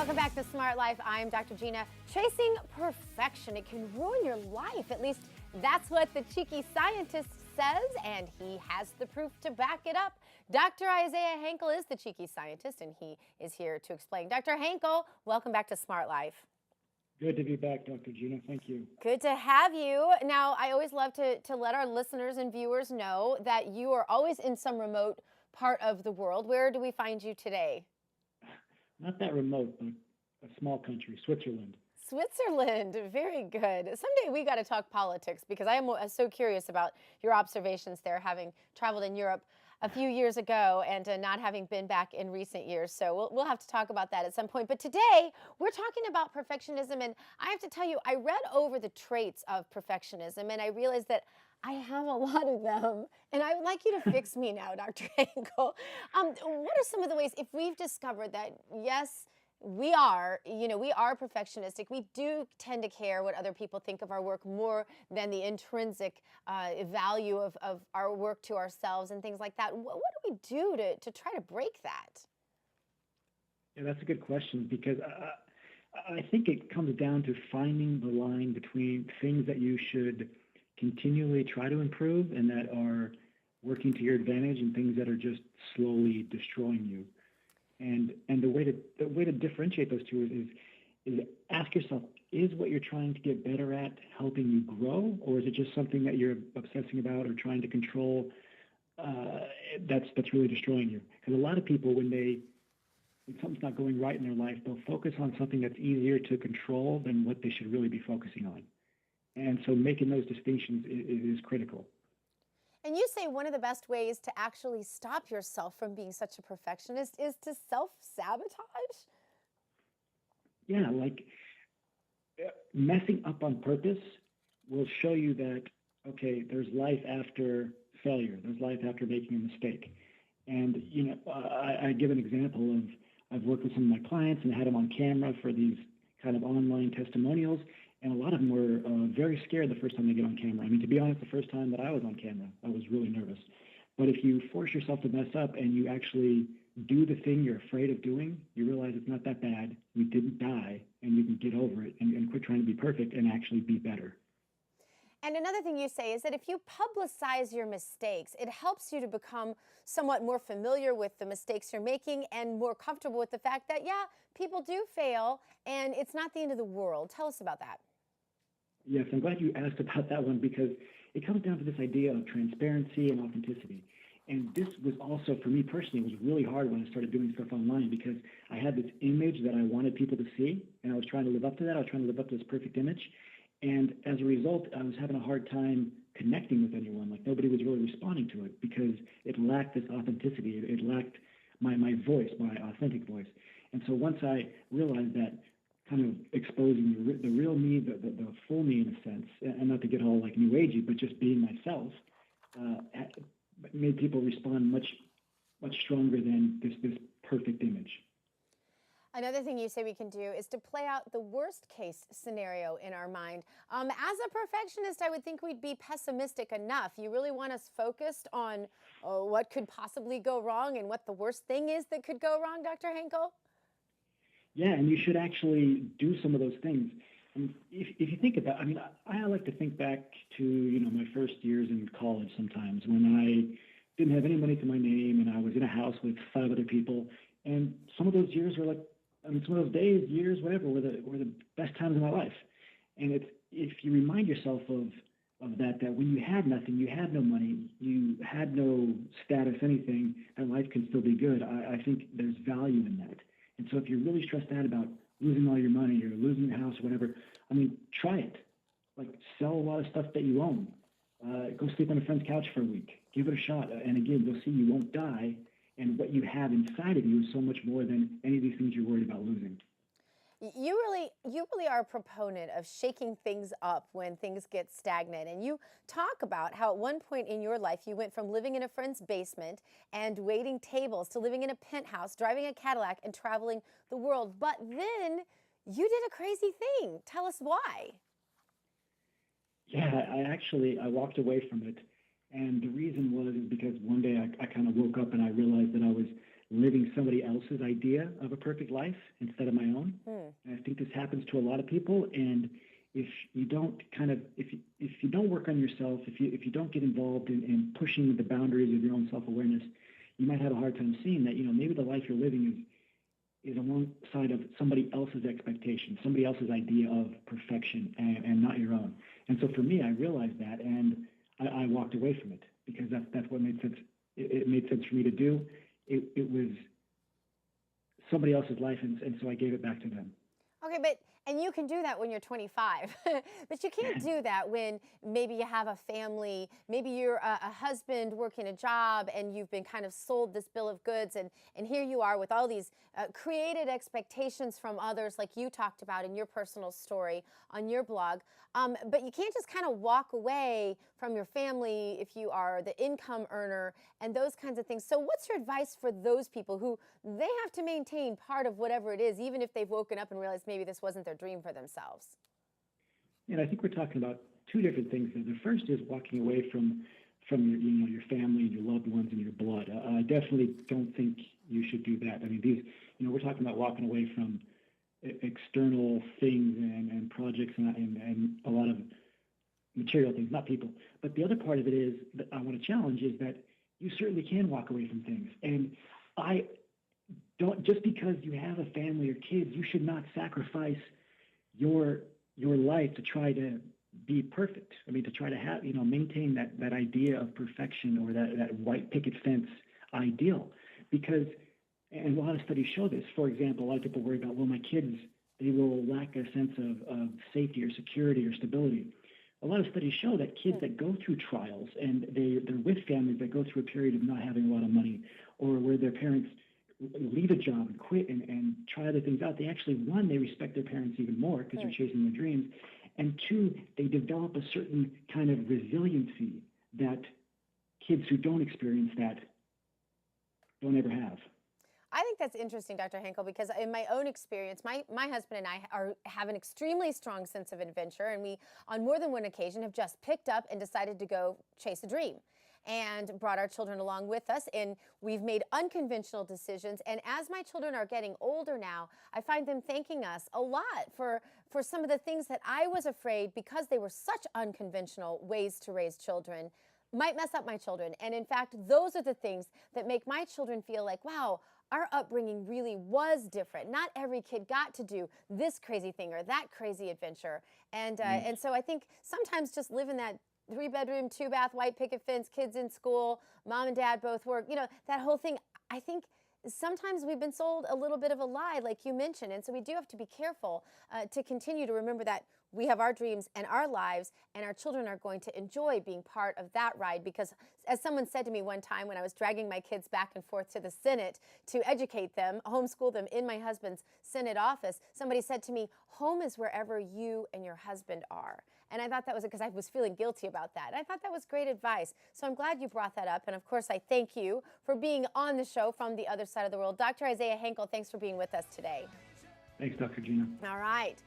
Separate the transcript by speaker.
Speaker 1: Welcome back to Smart Life. I'm Dr. Gina. Chasing perfection, it can ruin your life. At least that's what the cheeky scientist says, and he has the proof to back it up. Dr. Isaiah Hankel is the cheeky scientist, and he is here to explain. Dr. Hankel, welcome back to Smart Life.
Speaker 2: Good to be back, Dr. Gina. Thank you.
Speaker 1: Good to have you. Now, I always love to let our listeners and viewers know that you are always in some remote part of the world. Where do we find you today?
Speaker 2: Not that remote, but a small country, Switzerland.
Speaker 1: Switzerland, very good. Someday we got to talk politics because I am so curious about your observations there, having traveled in Europe a few years ago and not having been back in recent years. So we'll have to talk about that at some point. But today we're talking about perfectionism, and I have to tell you, I read over the traits of perfectionism and I realized that I have a lot of them, and I would like you to fix me now, Dr. Engel. What are some of the ways, if we've discovered that, yes, we are perfectionistic. We do tend to care what other people think of our work more than the intrinsic value of our work to ourselves and things like that. What do we do to try to break that?
Speaker 2: Yeah, that's a good question because I think it comes down to finding the line between things that you should continually try to improve and that are working to your advantage and things that are just slowly destroying you. And the way to differentiate those two is ask yourself, is what you're trying to get better at helping you grow, or is it just something that you're obsessing about or trying to control that's really destroying you? Because a lot of people, when something's not going right in their life, they'll focus on something that's easier to control than what they should really be focusing on. And so making those distinctions is critical.
Speaker 1: And you say one of the best ways to actually stop yourself from being such a perfectionist is to self-sabotage?
Speaker 2: Yeah, like messing up on purpose will show you that, okay, there's life after failure. There's life after making a mistake. And, I give an example of I've worked with some of my clients and had them on camera for these kind of online testimonials. And a lot of them were very scared the first time they get on camera. I mean, to be honest, the first time that I was on camera, I was really nervous. But if you force yourself to mess up and you actually do the thing you're afraid of doing, you realize it's not that bad. You didn't die, and you can get over it and quit trying to be perfect and actually be better.
Speaker 1: And another thing you say is that if you publicize your mistakes, it helps you to become somewhat more familiar with the mistakes you're making and more comfortable with the fact that, yeah, people do fail and it's not the end of the world. Tell us about that.
Speaker 2: Yes, I'm glad you asked about that one because it comes down to this idea of transparency and authenticity. And this was also, for me personally, it was really hard when I started doing stuff online because I had this image that I wanted people to see, and I was trying to live up to that. I was trying to live up to this perfect image. And as a result, I was having a hard time connecting with anyone. Like nobody was really responding to it because it lacked this authenticity. It lacked my voice, my authentic voice. And so once I realized that kind of exposing the real me, the full me in a sense, and not to get all like new agey, but just being myself, made people respond much stronger than this perfect image.
Speaker 1: Another thing you say we can do is to play out the worst case scenario in our mind. As a perfectionist, I would think we'd be pessimistic enough. You really want us focused on what could possibly go wrong and what the worst thing is that could go wrong, Dr. Hankel?
Speaker 2: Yeah, and you should actually do some of those things. And if you think about, I mean, I like to think back to, my first years in college sometimes when I didn't have any money to my name and I was in a house with 5 other people. And some of those years were some of those days, years, whatever, were the best times of my life. And if you remind yourself of that when you had nothing, you had no money, you had no status, anything, and life can still be good, I think there's value in that. And so if you're really stressed out about losing all your money or losing your house or whatever, I mean, try it. Like sell a lot of stuff that you own. Go sleep on a friend's couch for a week. Give it a shot. And again, you'll see you won't die. And what you have inside of you is so much more than any of these things you're worried about losing.
Speaker 1: You really are a proponent of shaking things up when things get stagnant. And you talk about how at one point in your life you went from living in a friend's basement and waiting tables to living in a penthouse, driving a Cadillac, and traveling the world. But then you did a crazy thing. Tell us why.
Speaker 2: Yeah, I walked away from it. And the reason was because one day I kind of woke up and I realized that I was living somebody else's idea of a perfect life instead of my own.
Speaker 1: Hmm.
Speaker 2: And I think this happens to a lot of people. And if you don't if you don't work on yourself, if you don't get involved in pushing the boundaries of your own self-awareness, you might have a hard time seeing that, maybe the life you're living is alongside of somebody else's expectation, somebody else's idea of perfection, and not your own. And so for me, I realized that, and I walked away from it because that's what made sense. It made sense for me to do. It was somebody else's life, and so I gave it back to them.
Speaker 1: Okay, and you can do that when you're 25, but you can't do that when maybe you have a family, maybe you're a husband working a job and you've been kind of sold this bill of goods, and here you are with all these created expectations from others, like you talked about in your personal story on your blog. But you can't just kind of walk away from your family if you are the income earner and those kinds of things. So what's your advice for those people who they have to maintain part of whatever it is, even if they've woken up and realized maybe this wasn't their dream for themselves?
Speaker 2: And I think we're talking about two different things there. The first is walking away from your family and your loved ones and your blood. I definitely don't think you should do that. I mean, we're talking about walking away from external things and projects and a lot of material things, not people. But the other part of it is that I want to challenge is that you certainly can walk away from things. And I don't, just because you have a family or kids, you should not sacrifice your life to try to be perfect. I mean, to try to have, maintain that idea of perfection or that white picket fence ideal. Because, and a lot of studies show this. For example, a lot of people worry about, well, my kids, they will lack a sense of safety or security or stability. A lot of studies show that kids that go through trials and they're with families that go through a period of not having a lot of money, or where their parents leave a job and quit and try other things out, they actually, one, they respect their parents even more because they're chasing their dreams, and two, they develop a certain kind of resiliency that kids who don't experience that don't ever have.
Speaker 1: I think that's interesting, Dr. Henkel, because in my own experience, my husband and I have an extremely strong sense of adventure, and we, on more than one occasion, have just picked up and decided to go chase a dream and brought our children along with us, and we've made unconventional decisions. And as my children are getting older now, I find them thanking us a lot for some of the things that I was afraid, because they were such unconventional ways to raise children, might mess up my children. And in fact, those are the things that make my children feel like, wow, our upbringing really was different. Not every kid got to do this crazy thing or that crazy adventure. And so I think sometimes just living that 3-bedroom, 2-bath, white picket fence, kids in school, mom and dad both work, that whole thing, I think sometimes we've been sold a little bit of a lie, like you mentioned. And so we do have to be careful to continue to remember that we have our dreams and our lives, and our children are going to enjoy being part of that ride. Because as someone said to me one time when I was dragging my kids back and forth to the Senate to educate them, homeschool them in my husband's Senate office, somebody said to me, home is wherever you and your husband are. And I thought that was, because I was feeling guilty about that. I thought that was great advice. So I'm glad you brought that up. And of course, I thank you for being on the show from the other side of the world. Dr. Isaiah Henkel, thanks for being with us today.
Speaker 2: Thanks, Dr. Gina.
Speaker 1: All right.